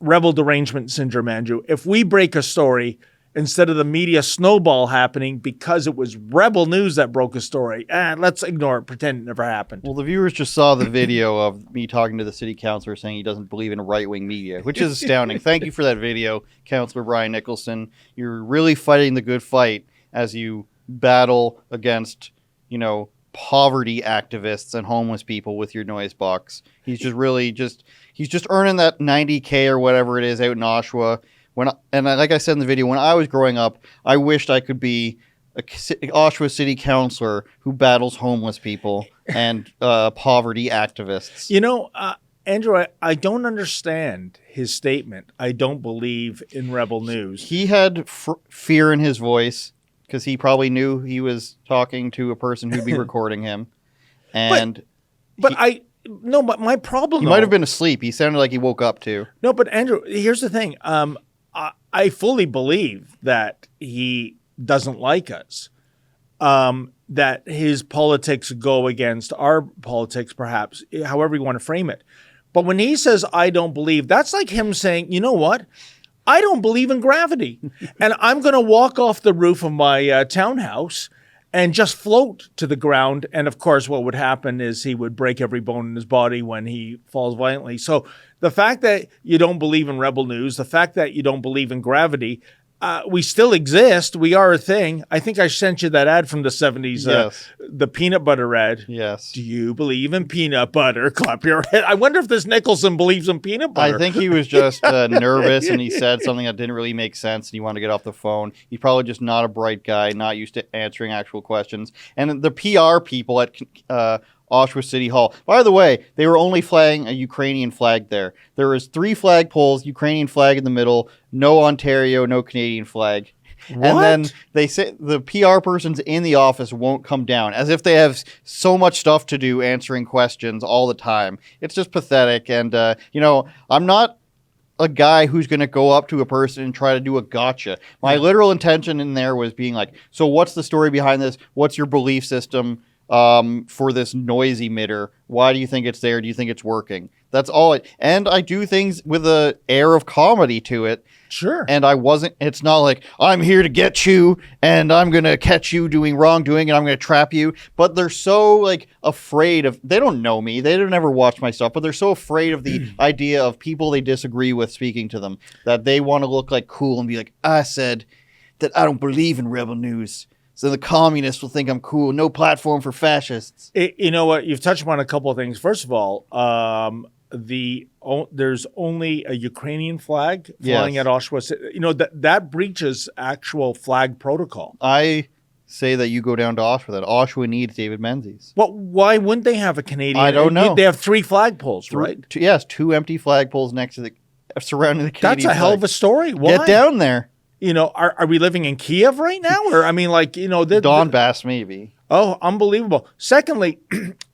rebel derangement syndrome, Andrew. If we break a story, instead of the media snowball happening because it was Rebel News that broke a story, let's ignore it, pretend it never happened. Well, the viewers just saw the video of me talking to the city councillor saying he doesn't believe in right-wing media, which is astounding. Thank you for that video, Councillor Brian Nicholson. You're really fighting the good fight as you battle against, poverty activists and homeless people with your noise box. He's just really he's just earning that $90K or whatever it is out in Oshawa. Like I said in the video, when I was growing up, I wished I could be a Oshawa city councillor who battles homeless people and poverty activists. Andrew, I don't understand his statement. I don't believe in Rebel News. He had fear in his voice because he probably knew he was talking to a person who'd be recording him. And but my problem, he might have been asleep. He sounded like he woke up too. No, but Andrew, here's the thing. I fully believe that he doesn't like us, that his politics go against our politics, perhaps, however you want to frame it. But when he says, I don't believe, that's like him saying, you know what? I don't believe in gravity. And I'm going to walk off the roof of my townhouse and just float to the ground. And of course, what would happen is he would break every bone in his body when he falls violently. So the fact that you don't believe in Rebel News, the fact that you don't believe in gravity, we still exist. We are a thing. I think I sent you that ad from the 70s, yes. The peanut butter ad. Yes. Do you believe in peanut butter? Clap your head. I wonder if this Nicholson believes in peanut butter. I think he was just nervous and he said something that didn't really make sense and he wanted to get off the phone. He's probably just not a bright guy, not used to answering actual questions. And the PR people at Oshawa City Hall. By the way, they were only flying a Ukrainian flag there. There was 3 flagpoles, Ukrainian flag in the middle, no Ontario, no Canadian flag. What? And then they say the PR persons in the office won't come down, as if they have so much stuff to do answering questions all the time. It's just pathetic. And, I'm not a guy who's going to go up to a person and try to do a gotcha. My literal intention in there was being like, so what's the story behind this? What's your belief system for this noise emitter? Why do you think it's there? Do you think it's working? That's all. And I do things with an air of comedy to it. Sure. And it's not like, I'm here to get you and I'm going to catch you doing wrongdoing and I'm going to trap you. But they're so afraid of, they don't know me. They don't ever watch my stuff, but they're so afraid of the idea of people they disagree with speaking to them that they want to look like cool and be like, I said that I don't believe in Rebel News. So the communists will think I'm cool. No platform for fascists. You know what? You've touched upon a couple of things. First of all, there's only a Ukrainian flag flying at Oshawa. That breaches actual flag protocol. I say that you go down to Oshawa. That Oshawa needs David Menzies. Well, why wouldn't they have a Canadian? I don't know. They have 3 flagpoles, right? Yes, 2 empty flagpoles next to surrounding the Canadian That's a hell of a story. Why? Get down there. are we living in Kiev right now? Or, I mean, like, Donbass, maybe. Oh, unbelievable. Secondly,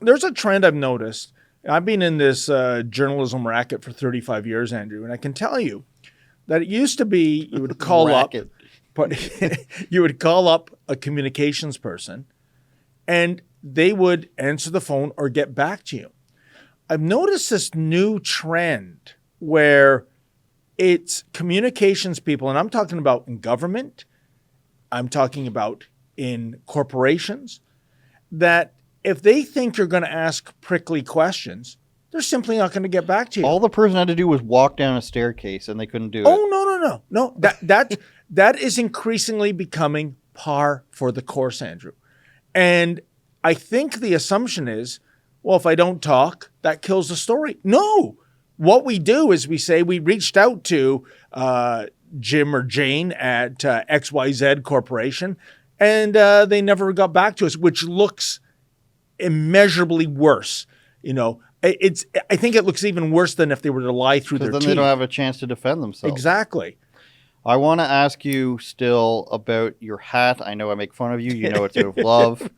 there's a trend I've noticed. I've been in this journalism racket for 35 years, Andrew, and I can tell you that it used to be you would call up, but you would call up a communications person, and they would answer the phone or get back to you. I've noticed this new trend where it's communications people, and I'm talking about in government, I'm talking about in corporations, that if they think you're going to ask prickly questions, they're simply not going to get back to you. All the person had to do was walk down a staircase, and they couldn't do it. Oh, no. That is increasingly becoming par for the course, Andrew. And I think the assumption is, well, if I don't talk, that kills the story. No. What we do is we say we reached out to Jim or Jane at XYZ Corporation, and they never got back to us, which looks immeasurably worse. I think it looks even worse than if they were to lie through their teeth. Then they don't have a chance to defend themselves. Exactly. I want to ask you still about your hat. I know I make fun of you. You know it's out of love.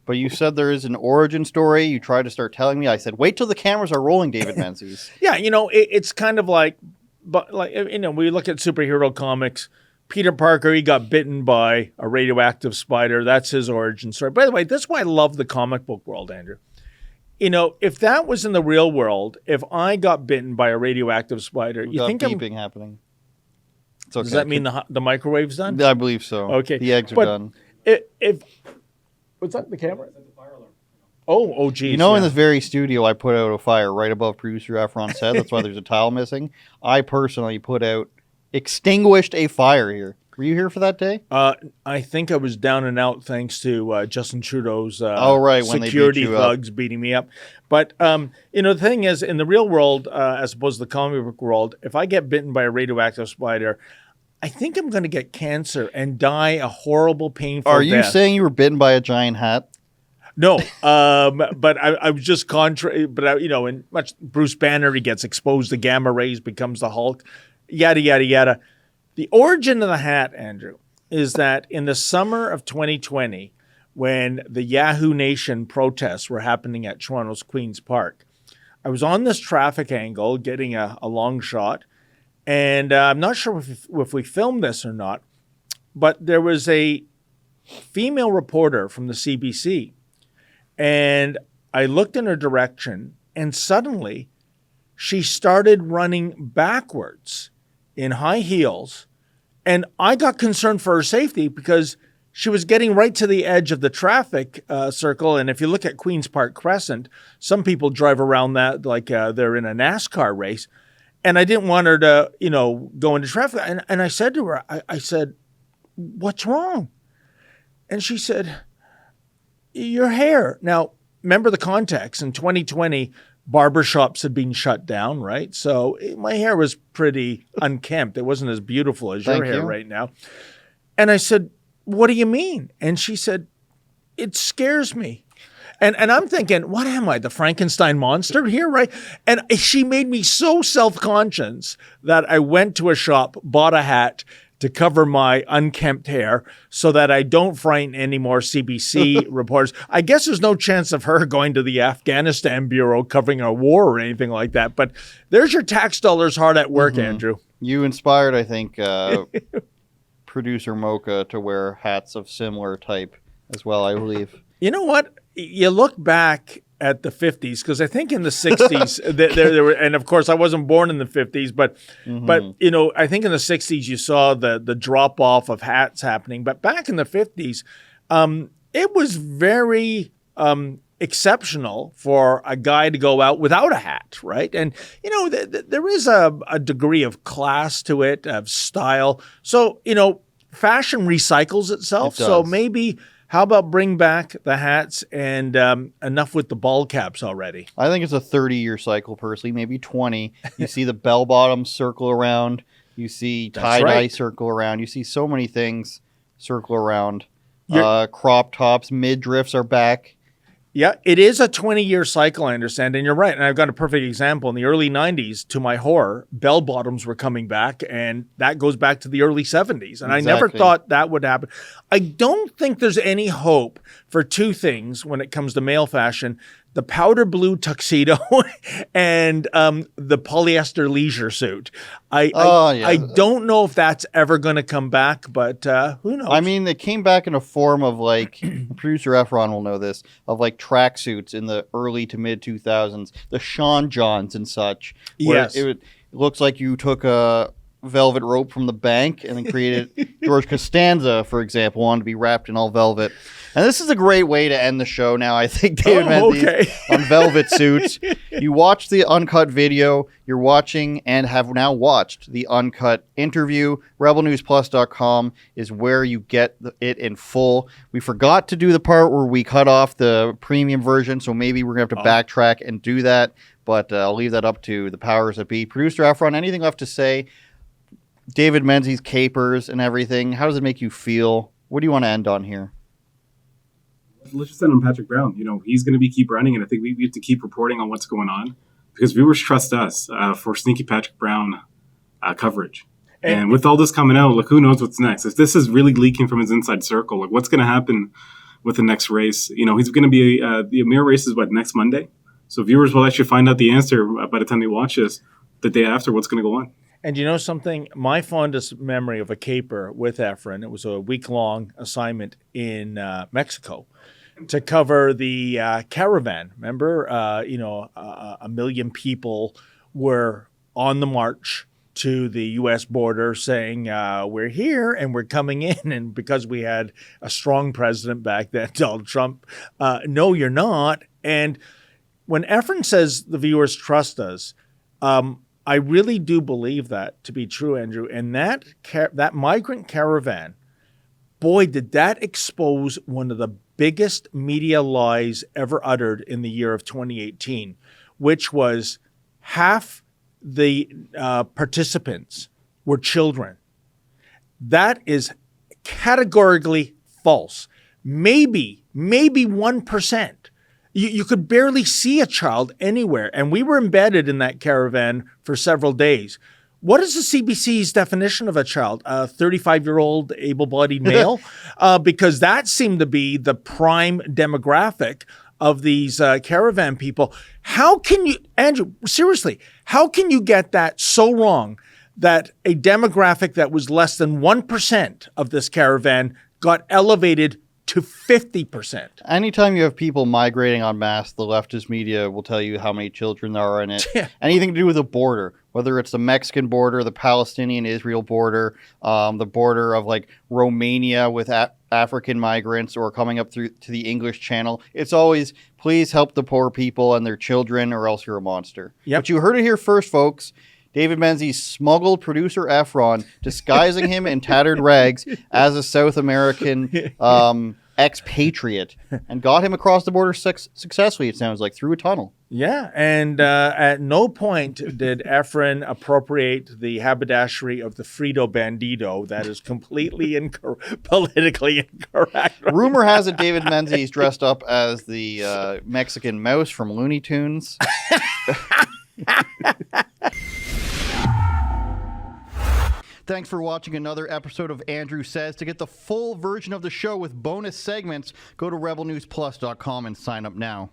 But you said there is an origin story. You tried to start telling me. I said, wait till the cameras are rolling, David Menzies. Yeah, it's kind of like, we look at superhero comics. Peter Parker, he got bitten by a radioactive spider. That's his origin story. By the way, that's why I love the comic book world, Andrew. If that was in the real world, if I got bitten by a radioactive spider, you think beeping happening. It's okay. Does that mean the microwave's done? I believe so. Okay. The eggs are done. What's that, the camera? Oh, geez. In this very studio, I put out a fire right above producer Efron's head. That's why there's a tile missing. I personally extinguished a fire here. Were you here for that day? I think I was down and out thanks to Justin Trudeau's when security thugs beating me up. But, the thing is, in the real world, as opposed to the comic book world, if I get bitten by a radioactive spider, I think I'm going to get cancer and die a horrible, painful death. Are you saying you were bitten by a giant hat? No, but I was just contrary. But, in Bruce Banner, he gets exposed to gamma rays, becomes the Hulk, yada, yada, yada. The origin of the hat, Andrew, is that in the summer of 2020, when the Yahoo Nation protests were happening at Toronto's Queen's Park, I was on this traffic angle getting a long shot, and I'm not sure if we filmed this or not, but there was a female reporter from the CBC, and I looked in her direction, and suddenly she started running backwards in high heels, and I got concerned for her safety because she was getting right to the edge of the traffic circle. And if you look at Queen's Park Crescent, some people drive around that like they're in a NASCAR race. And I didn't want her to, go into traffic. And I said to her, I said, what's wrong? And she said, your hair. Now, remember the context. In 2020, barbershops had been shut down, right? So my hair was pretty unkempt. It wasn't as beautiful as your hair right now. And I said, what do you mean? And she said, it scares me. And I'm thinking, what am I, the Frankenstein monster here, right? And she made me so self-conscious that I went to a shop, bought a hat to cover my unkempt hair so that I don't frighten any more CBC reporters. I guess there's no chance of her going to the Afghanistan Bureau covering a war or anything like that. But there's your tax dollars hard at work, Andrew. You inspired, I think, producer Mocha to wear hats of similar type as well, I believe. You know what? You look back at the 50s, because I think in the 60s, there were, and of course I wasn't born in the 50s, but I think in the 60s you saw the drop off of hats happening. But back in the 50s, it was very exceptional for a guy to go out without a hat, right? And, there is a degree of class to it, of style. So, fashion recycles itself. So maybe... how about bring back the hats and enough with the ball caps already? I think it's a 30-year cycle, personally, maybe 20. You see the bell bottoms circle around. You see tie-dye circle around. You see so many things circle around. Crop tops, midriffs are back. Yeah, it is a 20-year cycle, I understand, and you're right. And I've got a perfect example. In the early 90s, to my horror, bell-bottoms were coming back, and that goes back to the early 70s. And I never thought that would happen. I don't think there's any hope for two things when it comes to male fashion: the powder blue tuxedo and the polyester leisure suit. I don't know if that's ever going to come back, but who knows? I mean, it came back in a form of like, producer Efron will know this, of like tracksuits in the early to mid 2000s, the Sean Johns and such. Yes. It looks like you took a velvet rope from the bank and then created George Costanza, for example, wanted to be wrapped in all velvet. And this is a great way to end the show now, I think, David Menzies, on velvet suits. You watched the uncut video. You're watching and have now watched the uncut interview. RebelNewsPlus.com is where you get it in full. We forgot to do the part where we cut off the premium version, so maybe we're going to have to backtrack and do that. But I'll leave that up to the powers that be. Producer Efron, anything left to say? David Menzies capers and everything. How does it make you feel? What do you want to end on here? Let's just end on Patrick Brown. He's going to keep running, and I think we have to keep reporting on what's going on because viewers trust us for sneaky Patrick Brown coverage. And with all this coming out, who knows what's next? If this is really leaking from his inside circle, what's going to happen with the next race? He's going to be the mayor race is next Monday. So viewers will actually find out the answer by the time they watch this the day after. What's going to go on? And you know something? My fondest memory of a caper with Efron, it was a week-long assignment in Mexico to cover the caravan. Remember, 1 million people were on the march to the U.S. border saying, we're here and we're coming in. And because we had a strong president back then, Donald Trump, no, you're not. And when Efron says the viewers trust us, I really do believe that to be true, Andrew. And that migrant caravan, boy, did that expose one of the biggest media lies ever uttered in the year of 2018, which was half the participants were children. That is categorically false. Maybe 1%. You could barely see a child anywhere. And we were embedded in that caravan for several days. What is the CBC's definition of a child? A 35-year-old able-bodied male? Because that seemed to be the prime demographic of these caravan people. How can you, Andrew, seriously, how can you get that so wrong that a demographic that was less than 1% of this caravan got elevated to 50%. Anytime you have people migrating en masse, the leftist media will tell you how many children there are in it. Anything to do with the border, whether it's the Mexican border, the Palestinian-Israel border, the border of Romania with African migrants, or coming up through to the English Channel. It's always, please help the poor people and their children or else you're a monster. But you heard it here first, folks. David Menzies smuggled producer Efron, disguising him in tattered rags as a South American expatriate, and got him across the border successfully, it sounds like, through a tunnel. Yeah, and at no point did Efron appropriate the haberdashery of the Frito Bandito. That is completely politically incorrect. Rumor has it David Menzies dressed up as the Mexican mouse from Looney Tunes. Thanks for watching another episode of Andrew Says. To get the full version of the show with bonus segments, go to rebelnewsplus.com and sign up now.